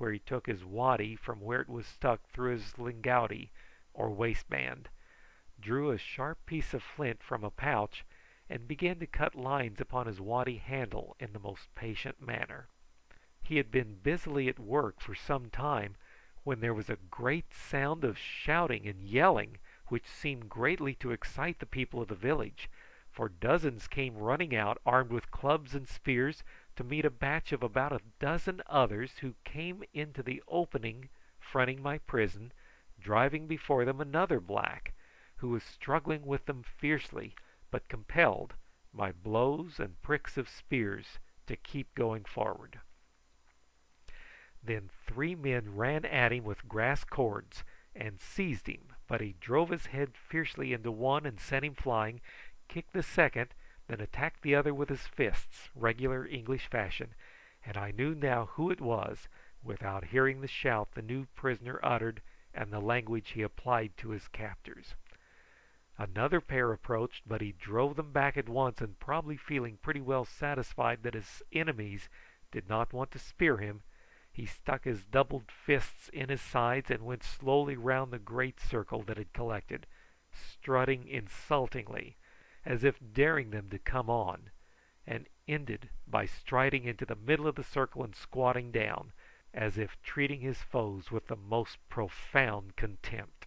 where he took his waddy from where it was stuck through his lingouti or waistband, drew a sharp piece of flint from a pouch, and began to cut lines upon his waddy handle in the most patient manner. He had been busily at work for some time when there was a great sound of shouting and yelling, which seemed greatly to excite the people of the village, for dozens came running out armed with clubs and spears to meet a batch of about a dozen others who came into the opening fronting my prison, driving before them another black, who was struggling with them fiercely, but compelled by blows and pricks of spears to keep going forward. Then three men ran at him with grass cords and seized him, but he drove his head fiercely into one and sent him flying, kicked the second, then attacked the other with his fists, regular English fashion, and I knew now who it was without hearing the shout the new prisoner uttered and the language he applied to his captors. Another pair approached, but he drove them back at once, and probably feeling pretty well satisfied that his enemies did not want to spear him, he stuck his doubled fists in his sides and went slowly round the great circle that had collected, strutting insultingly, as if daring them to come on, and ended by striding into the middle of the circle and squatting down, as if treating his foes with the most profound contempt.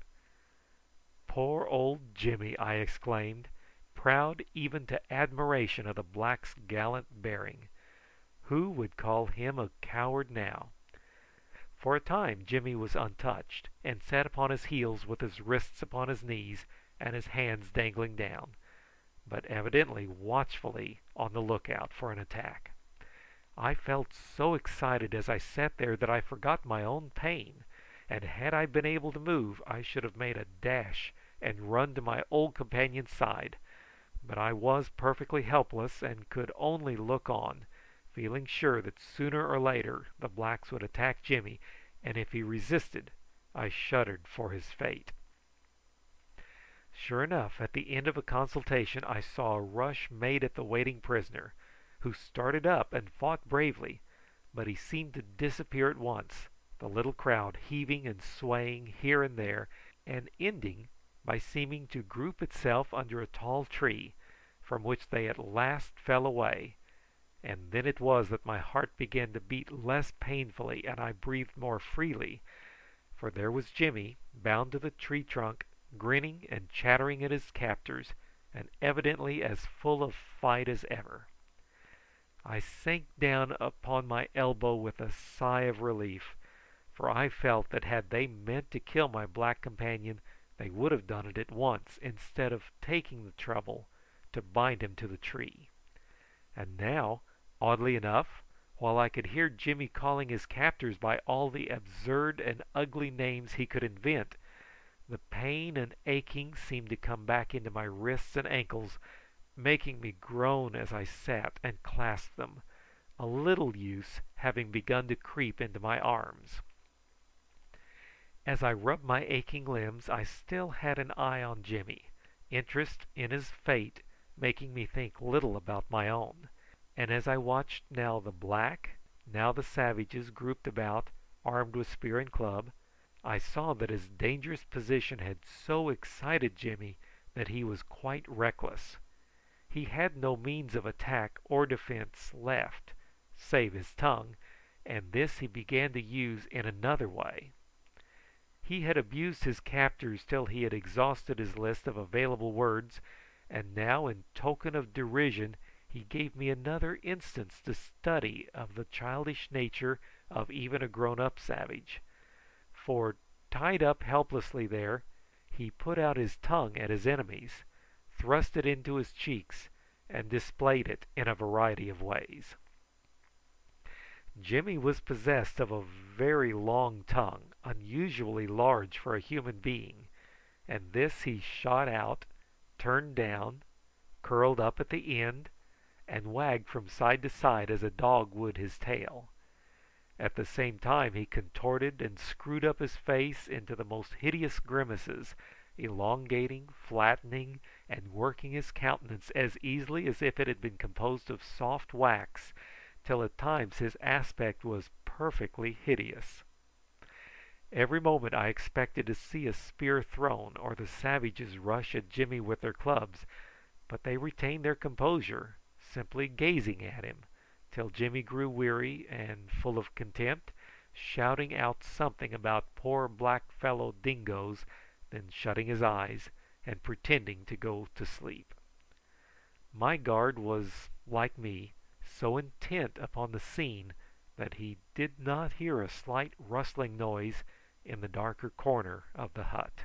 "Poor old Jimmy!" I exclaimed, proud even to admiration of the black's gallant bearing. Who would call him a coward now? For a time Jimmy was untouched, and sat upon his heels with his wrists upon his knees and his hands dangling down, but evidently watchfully on the lookout for an attack. I felt so excited as I sat there that I forgot my own pain, and had I been able to move I should have made a dash and run to my old companion's side, but I was perfectly helpless and could only look on, feeling sure that sooner or later the blacks would attack Jimmy, and if he resisted I shuddered for his fate. Sure enough, at the end of a consultation I saw a rush made at the waiting prisoner, who started up and fought bravely, but he seemed to disappear at once, the little crowd heaving and swaying here and there, and ending by seeming to group itself under a tall tree, from which they at last fell away, and then it was that my heart began to beat less painfully and I breathed more freely, for there was Jimmy bound to the tree trunk, grinning and chattering at his captors, and evidently as full of fight as ever. I sank down upon my elbow with a sigh of relief, for I felt that had they meant to kill my black companion they would have done it at once instead of taking the trouble to bind him to the tree. And now, oddly enough, while I could hear Jimmy calling his captors by all the absurd and ugly names he could invent, the pain and aching seemed to come back into my wrists and ankles, making me groan as I sat and clasped them, a little use having begun to creep into my arms. As I rubbed my aching limbs I still had an eye on Jimmy, interest in his fate making me think little about my own, and as I watched now the black, now the savages grouped about, armed with spear and club, I saw that his dangerous position had so excited Jimmy that he was quite reckless. He had no means of attack or defence left, save his tongue, and this he began to use in another way. He had abused his captors till he had exhausted his list of available words, and now in token of derision he gave me another instance to study of the childish nature of even a grown-up savage, for, tied up helplessly there, he put out his tongue at his enemies, thrust it into his cheeks, and displayed it in a variety of ways. Jimmy was possessed of a very long tongue, unusually large for a human being, and this he shot out, turned down, curled up at the end, and wagged from side to side as a dog would his tail. At the same time he contorted and screwed up his face into the most hideous grimaces, elongating, flattening, and working his countenance as easily as if it had been composed of soft wax, till at times his aspect was perfectly hideous. Every moment I expected to see a spear thrown or the savages rush at Jimmy with their clubs, but they retained their composure, simply gazing at him, till Jimmy grew weary and, full of contempt, shouting out something about poor black fellow dingoes, then shutting his eyes and pretending to go to sleep. My guard was, like me, so intent upon the scene that he did not hear a slight rustling noise in the darker corner of the hut.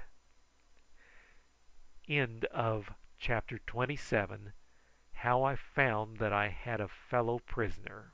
End of chapter 27. How I found that I had a fellow prisoner.